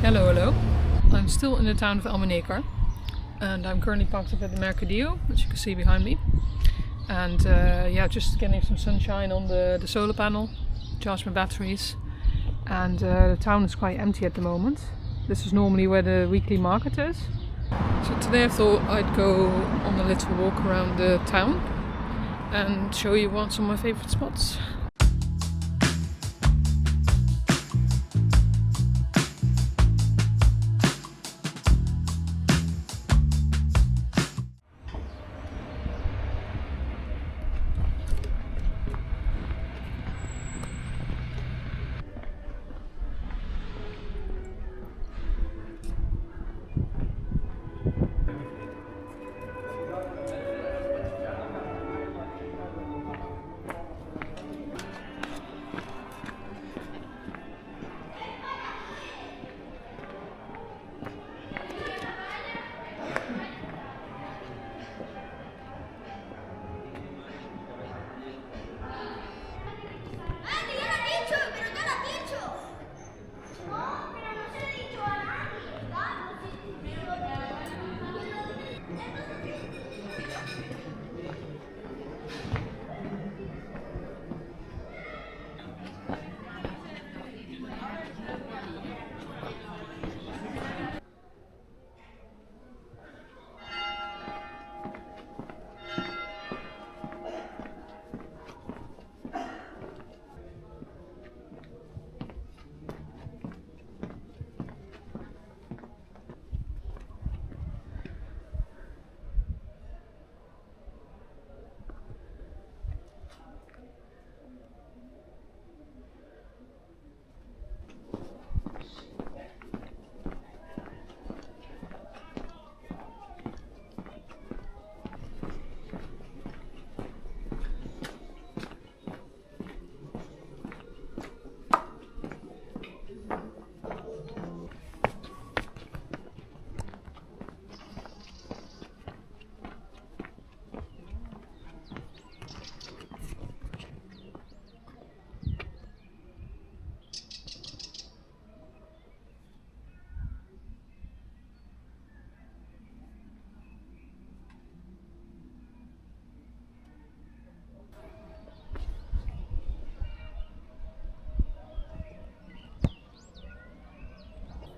Hello, hello. I'm still in the town of Almuñécar and I'm currently parked up at the Mercadillo, which you can see behind me. And just getting some sunshine on the solar panel, charge my batteries. And the town is quite empty at the moment. This is normally where the weekly market is. So today I thought I'd go on a little walk around the town and show you some of my favorite spots.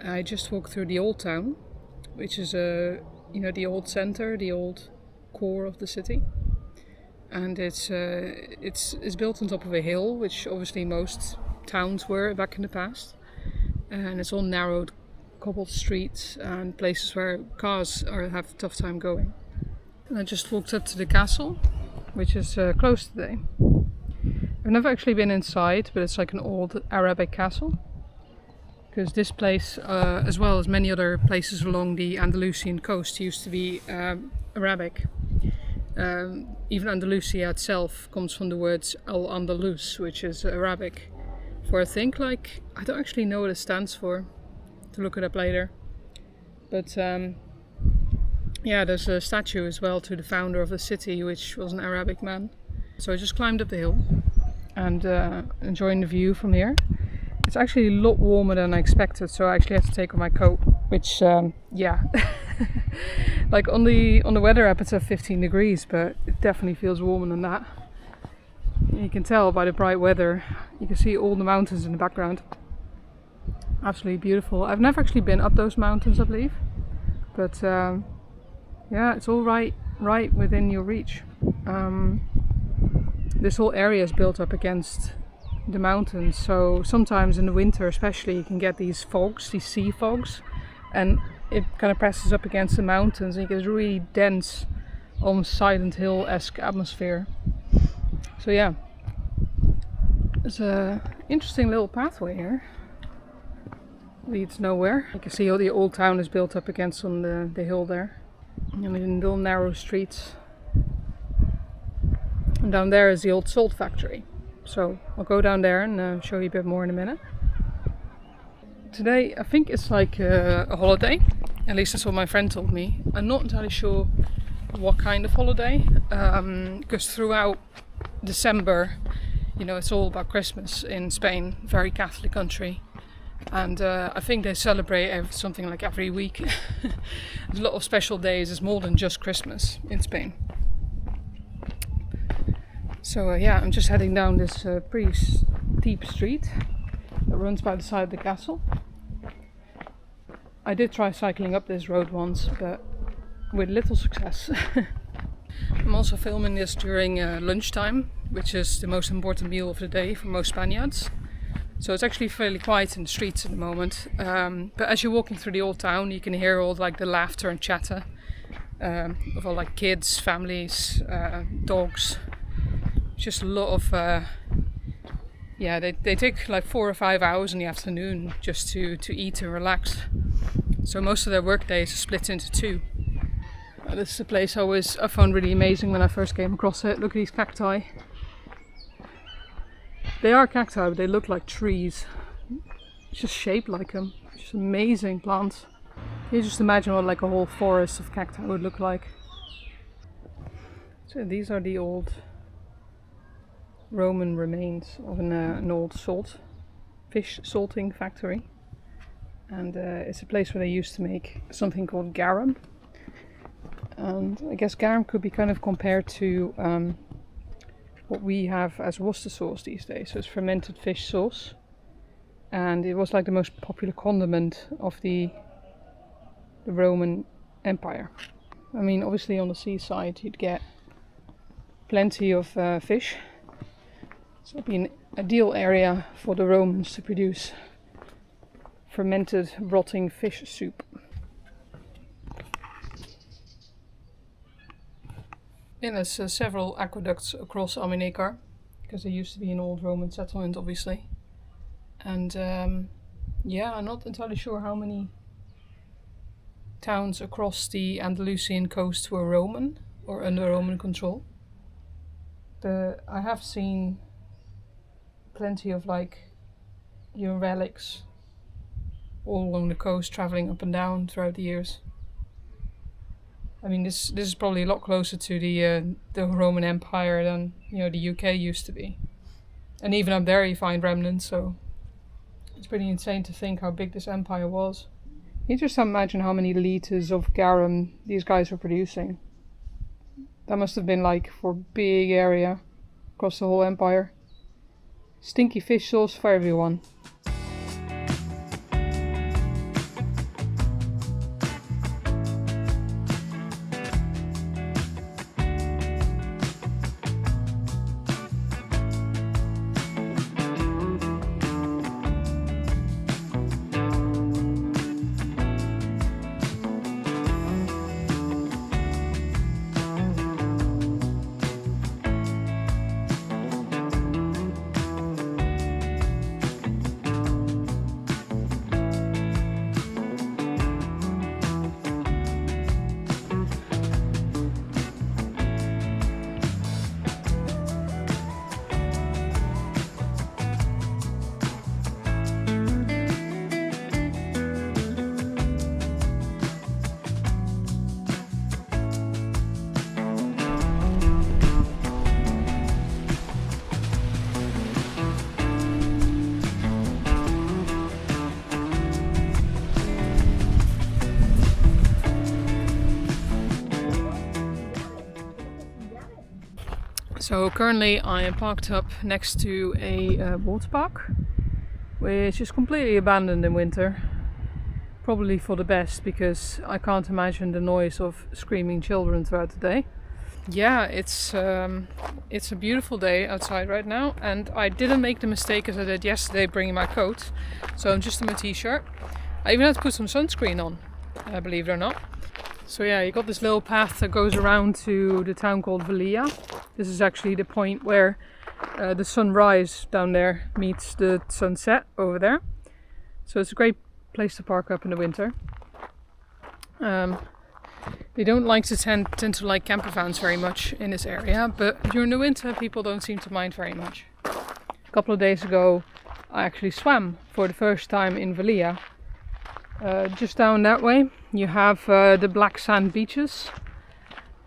I just walked through the old town, which is the old center, the old core of the city, and it's built on top of a hill, which obviously most towns were back in the past, and it's all narrowed, cobbled streets and places where cars have a tough time going. And I just walked up to the castle, which is closed today. I've never actually been inside, but it's like an old Arabic castle. Because this place, as well as many other places along the Andalusian coast, used to be Arabic. Even Andalusia itself comes from the words Al-Andalus, which is Arabic. For I don't actually know what it stands for, to look it up later. But there's a statue as well to the founder of the city, which was an Arabic man. So I just climbed up the hill and enjoying the view from here. It's actually a lot warmer than I expected, so I actually had to take off my coat, which, like on the weather app it said 15 degrees, but it definitely feels warmer than that. You can tell by the bright weather, you can see all the mountains in the background. Absolutely beautiful. I've never actually been up those mountains, I believe, but it's all right within your reach. This whole area is built up against the mountains, so sometimes in the winter especially you can get these fogs, these sea fogs, and it kind of presses up against the mountains and you get this really dense, almost Silent Hill-esque atmosphere. So yeah, it's a interesting little pathway here, leads nowhere. You can see how the old town is built up against on the hill there, and in little narrow streets, and down there is the old salt factory. So I'll go down there and show you a bit more in a minute. Today I think it's like a holiday, at least that's what my friend told me. I'm not entirely sure what kind of holiday, because throughout December, it's all about Christmas in Spain, very Catholic country. And I think they celebrate something like every week. There's a lot of special days. It's more than just Christmas in Spain. So yeah, I'm just heading down this pretty steep street that runs by the side of the castle. I did try cycling up this road once, but with little success. I'm also filming this during lunchtime, which is the most important meal of the day for most Spaniards. So it's actually fairly quiet in the streets at the moment. But as you're walking through the old town, you can hear all like the laughter and chatter of all like kids, families, dogs. Just a lot of they take like 4 or 5 hours in the afternoon just to eat and relax. So most of their work days are split into 2. This is a place I found really amazing when I first came across it. Look at these cacti. They are cacti, but they look like trees. It's just shaped like them. It's just amazing plants. You just imagine what like a whole forest of cacti would look like. So these are the old Roman remains of an old fish salting factory. And it's a place where they used to make something called garum. And I guess garum could be kind of compared to what we have as Worcester sauce these days. So it's fermented fish sauce. And it was like the most popular condiment of the Roman Empire. I mean, obviously on the seaside you'd get plenty of fish. So it'd be an ideal area for the Romans to produce fermented rotting fish soup. And there's several aqueducts across Almuñécar, because there used to be an old Roman settlement, obviously. And I'm not entirely sure how many towns across the Andalusian coast were Roman or under Roman control. I have seen plenty of relics all along the coast, traveling up and down throughout the years. I mean, this is probably a lot closer to the Roman Empire than the UK used to be, and even up there you find remnants. So it's pretty insane to think how big this empire was. You just imagine how many liters of garum these guys were producing. That must have been like for a big area across the whole empire. Stinky fish sauce for everyone. So currently I am parked up next to a water park, which is completely abandoned in winter. Probably for the best, because I can't imagine the noise of screaming children throughout the day. Yeah, it's a beautiful day outside right now, and I didn't make the mistake as I did yesterday bringing my coat, so I'm just in my t-shirt. I even had to put some sunscreen on, believe it or not. So yeah, you got this little path that goes around to the town called Velilla. This is actually the point where the sunrise down there meets the sunset over there. So it's a great place to park up in the winter. They don't like to tend to like camper vans very much in this area, but during the winter people don't seem to mind very much. A couple of days ago I actually swam for the first time in Velilla. Just down that way you have the black sand beaches,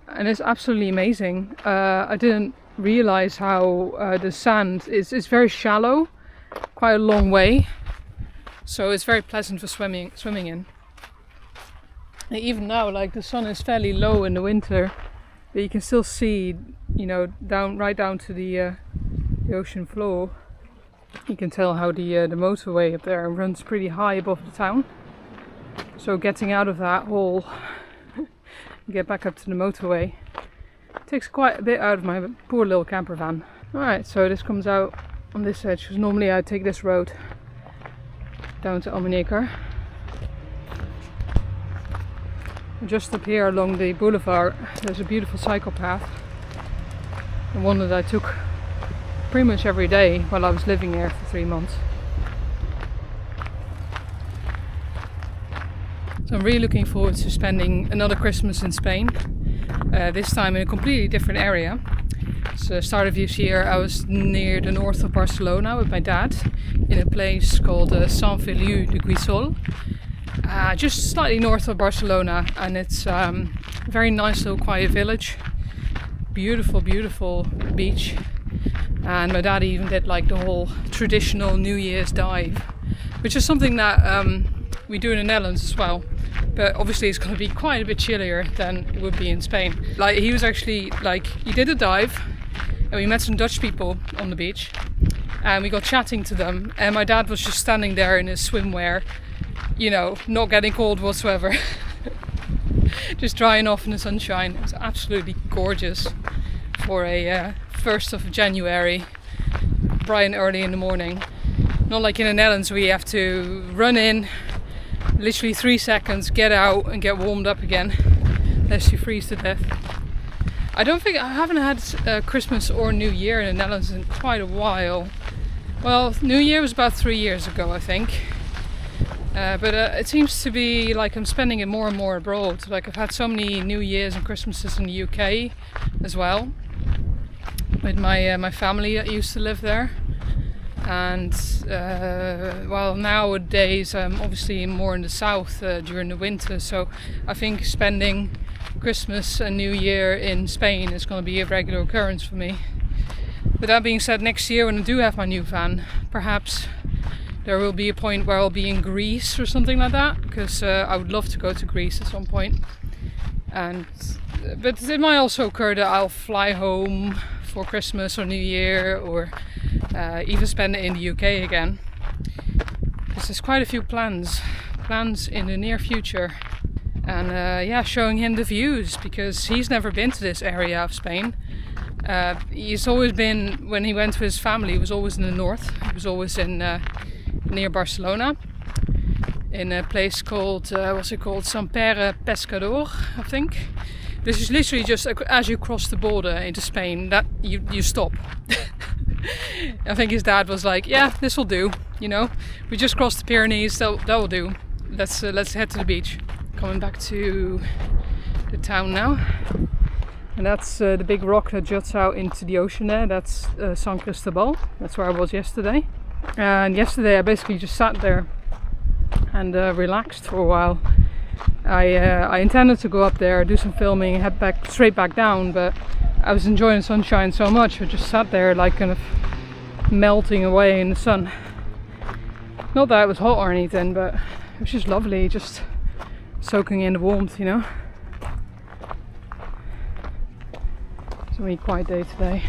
and it's absolutely amazing. I didn't realize how the sand is very shallow, quite a long way. So it's very pleasant for swimming in. And even now, like, the sun is fairly low in the winter, but you can still see, you know, right down to the ocean floor. You can tell how the motorway up there runs pretty high above the town. So getting out of that hole, get back up to the motorway, takes quite a bit out of my poor little camper van. Alright, so this comes out on this edge, because normally I take this road down to Almuñécar. Just up here along the boulevard there's a beautiful cycle path, the one that I took pretty much every day while I was living there for 3 months. So I'm really looking forward to spending another Christmas in Spain, this time in a completely different area. So the start of this year I was near the north of Barcelona with my dad in a place called San Cristobal, just slightly north of Barcelona, and it's a very nice little quiet village, beautiful beach. And my dad even did like the whole traditional New Year's dive, which is something that we do in the Netherlands as well. But obviously it's going to be quite a bit chillier than it would be in Spain. Like, he was actually like, he did a dive and we met some Dutch people on the beach and we got chatting to them, and my dad was just standing there in his swimwear, you know, not getting cold whatsoever. Just drying off in the sunshine. It was absolutely gorgeous for a 1st of January, bright and early in the morning. Not like in the Netherlands where you have to run in, literally 3 seconds, get out and get warmed up again, lest you freeze to death. I haven't had Christmas or New Year in the Netherlands in quite a while. Well, New Year was about 3 years ago, I think. But it seems to be like I'm spending it more and more abroad. Like, I've had so many New Years and Christmases in the UK as well, with my family that used to live there. And well, nowadays I'm obviously more in the south during the winter, so I think spending Christmas and New Year in Spain is going to be a regular occurrence for me. But that being said, next year when I do have my new van, perhaps there will be a point where I'll be in Greece or something like that, because I would love to go to Greece at some point. But it might also occur that I'll fly home for Christmas or New Year, or even spend it in the UK again, because there's quite a few plans in the near future. And yeah, showing him the views, because he's never been to this area of Spain. He's always been, when he went with his family, he was always in the north. He was always in near Barcelona, in a place called what's it called, San Pescador, I think. This is literally just as you cross the border into Spain, that you stop. I think his dad was like, yeah, this will do, you know, we just crossed the Pyrenees, that will do, let's head to the beach. Coming back to the town now, and that's the big rock that juts out into the ocean there. That's San Cristobal. That's where I was yesterday. And yesterday I basically just sat there and relaxed for a while. I intended to go up there, do some filming, and head straight back down, but I was enjoying the sunshine so much I just sat there like kind of melting away in the sun. Not that it was hot or anything, but it was just lovely, just soaking in the warmth, you know. It's a really quiet day today.